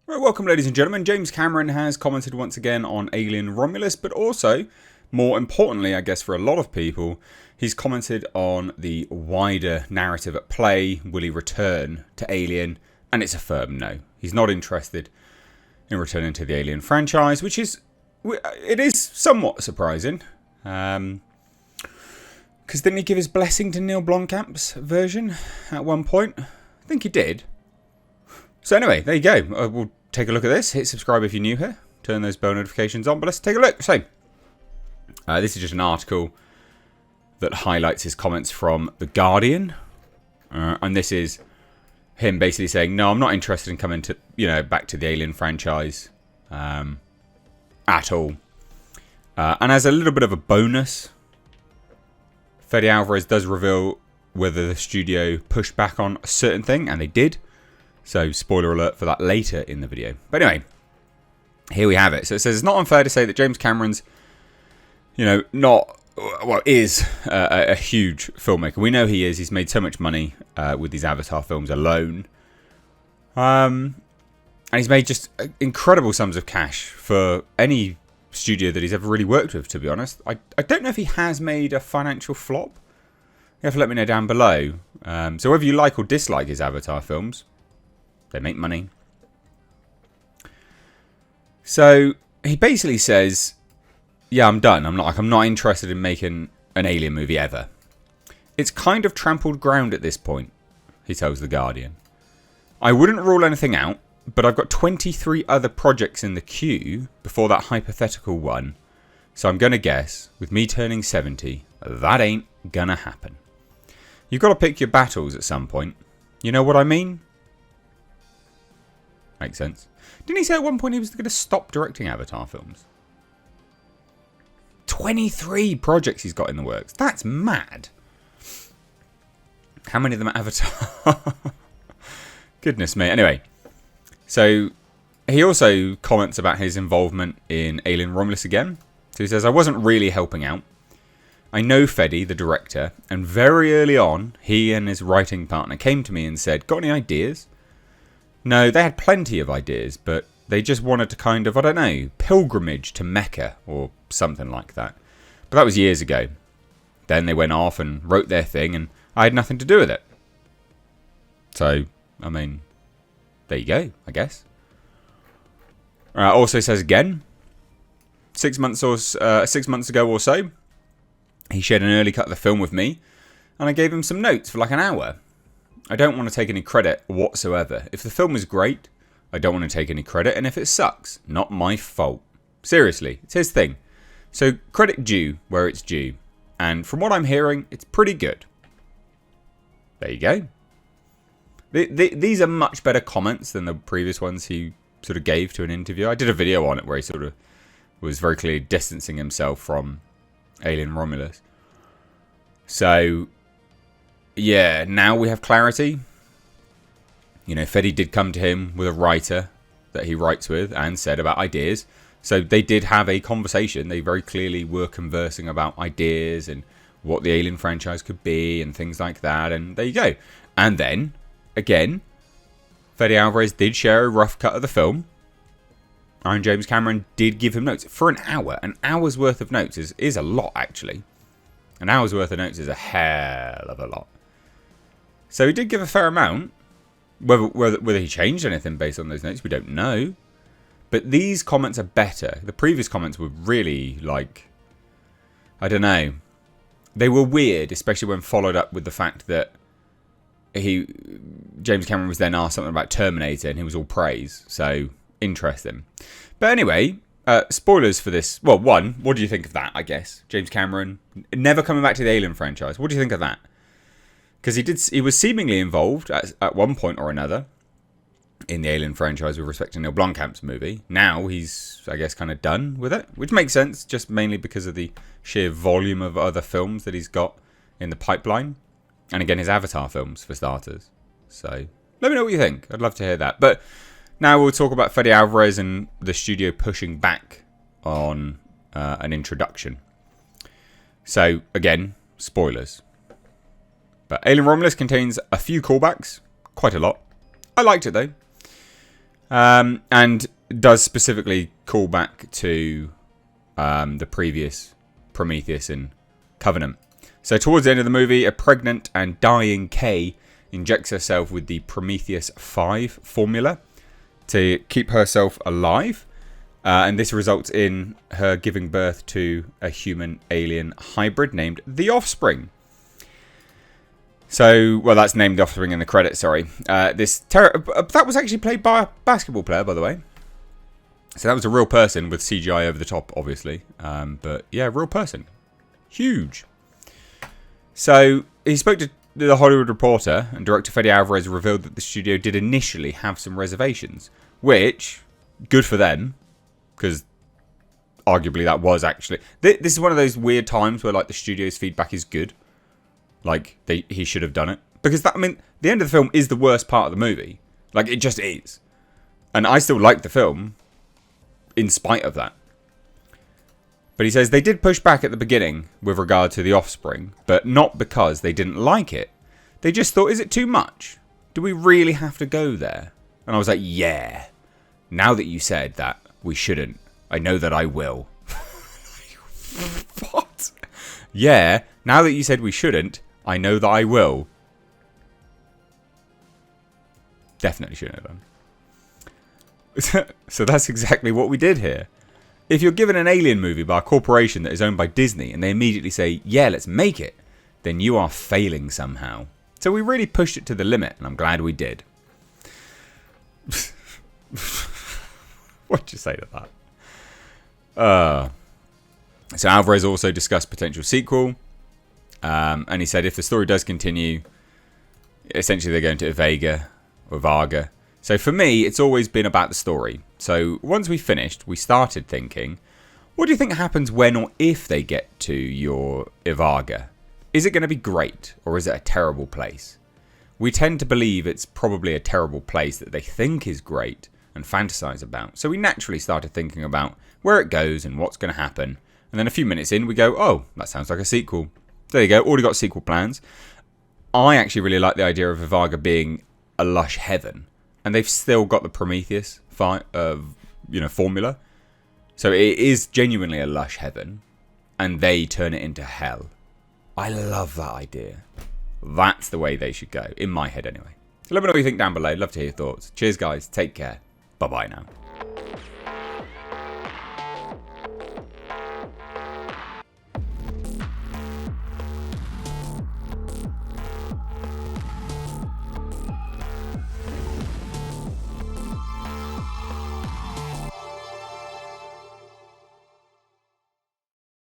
Right, welcome ladies and gentlemen. James Cameron has commented once again on Alien Romulus, but also, more importantly, I guess for a lot of people, he's commented on the wider narrative at play. Will he return to Alien? And it's a firm no. He's not interested in returning to the Alien franchise, which is, it is somewhat surprising. Because didn't he give his blessing to Neil Blomkamp's version at one point? I think he did. So anyway, there you go. We'll take a look at this. Hit subscribe if you're new here. Turn those bell notifications on. But let's take a look. So, this is just an article that highlights his comments from The Guardian. And this is him basically saying, no, I'm not interested in coming to, back to the Alien franchise at all. And as a little bit of a bonus, Fede Alvarez does reveal whether the studio pushed back on a certain thing, and they did. So, spoiler alert for that later in the video. But anyway, here we have it. So it says, it's not unfair to say that James Cameron's, is a huge filmmaker. We know he is. He's made so much money with these Avatar films alone. And he's made just incredible sums of cash for any studio that he's ever really worked with, to be honest. I don't know if he has made a financial flop. You have to let me know down below. So whether you like or dislike his Avatar films, they make money. So he basically says, yeah, I'm done. I'm not interested in making an Alien movie ever. It's kind of trampled ground at this point, he tells The Guardian. I wouldn't rule anything out, but I've got 23 other projects in the queue before that hypothetical one. So I'm going to guess, with me turning 70, that ain't gonna happen. You've got to pick your battles at some point. You know what I mean? Makes sense. Didn't he say at one point he was going to stop directing Avatar films? 23 projects he's got in the works. That's mad. How many of them are Avatar? Goodness me. Anyway, so he also comments about his involvement in Alien Romulus again. So he says, I wasn't really helping out. I know Fede, the director, and very early on, he and his writing partner came to me and said, got any ideas? No, they had plenty of ideas, but they just wanted to kind of, pilgrimage to Mecca or something like that. But that was years ago. Then they went off and wrote their thing, and I had nothing to do with it. So, there you go, I guess. Also says again, 6 months ago or so, he shared an early cut of the film with me, and I gave him some notes for like an hour. I don't want to take any credit whatsoever. If the film is great, I don't want to take any credit, and if it sucks, not my fault. Seriously, it's his thing. So credit due where it's due, and from what I'm hearing, it's pretty good. There you go. These are much better comments than the previous ones he sort of gave to an interview. I did a video on it where he sort of was very clearly distancing himself from Alien Romulus. So yeah, now we have clarity. Fede did come to him with a writer that he writes with and said about ideas. So they did have a conversation. They very clearly were conversing about ideas and what the Alien franchise could be and things like that. And there you go. And then, again, Fede Alvarez did share a rough cut of the film. And James Cameron did give him notes for an hour. An hour's worth of notes is a lot, actually. An hour's worth of notes is a hell of a lot. So he did give a fair amount. Whether he changed anything based on those notes, we don't know. But these comments are better. The previous comments were really I don't know. They were weird, especially when followed up with the fact that James Cameron was then asked something about Terminator and he was all praise. So, interesting. But anyway, spoilers for this. Well, one, what do you think of that, I guess? James Cameron never coming back to the Alien franchise. What do you think of that? Because he was seemingly involved at one point or another in the Alien franchise with respect to Neil Blomkamp's movie. Now he's, I guess, kind of done with it, which makes sense, just mainly because of the sheer volume of other films that he's got in the pipeline. And again, his Avatar films, for starters. So, let me know what you think. I'd love to hear that. But now we'll talk about Fede Alvarez and the studio pushing back on an introduction. So, again, spoilers. But Alien Romulus contains a few callbacks. Quite a lot. I liked it, though. And does specifically call back to the previous Prometheus and Covenant. So towards the end of the movie, a pregnant and dying Kay injects herself with the Prometheus 5 formula to keep herself alive. And this results in her giving birth to a human-alien hybrid named The Offspring. So, well, that's named The Offspring in the credits, sorry. That was actually played by a basketball player, by the way. So that was a real person with CGI over the top, obviously. But, yeah, real person. Huge. So, he spoke to The Hollywood Reporter, and director Fede Alvarez revealed that the studio did initially have some reservations. Which, good for them. Because arguably that was actually... This is one of those weird times where like the studio's feedback is good. Like, he should have done it. Because, the end of the film is the worst part of the movie. Like, it just is. And I still like the film in spite of that. But he says they did push back at the beginning with regard to The Offspring, but not because they didn't like it. They just thought, is it too much? Do we really have to go there? And I was like, yeah. Now that you said that, we shouldn't. I know that I will. What? Yeah, now that you said we shouldn't, I know that I will. Definitely shouldn't have done. So that's exactly what we did here. If you're given an alien movie by a corporation that is owned by Disney and they immediately say, yeah, let's make it, then you are failing somehow. So we really pushed it to the limit, and I'm glad we did. What'd you say to that? So Alvarez also discussed potential sequel. And he said if the story does continue, essentially they're going to Vega or Varga. So for me, it's always been about the story. So once we finished, we started thinking, what do you think happens when or if they get to your Ivarga? Is it going to be great, or is it a terrible place? We tend to believe it's probably a terrible place that they think is great and fantasize about. So we naturally started thinking about where it goes and what's going to happen. And then a few minutes in, we go, oh, that sounds like a sequel. There you go, already got sequel plans. I actually really like the idea of Ivarga being a lush heaven. And they've still got the Prometheus formula. So it is genuinely a lush heaven. And they turn it into hell. I love that idea. That's the way they should go, in my head anyway. So let me know what you think down below. Love to hear your thoughts. Cheers, guys. Take care. Bye-bye now.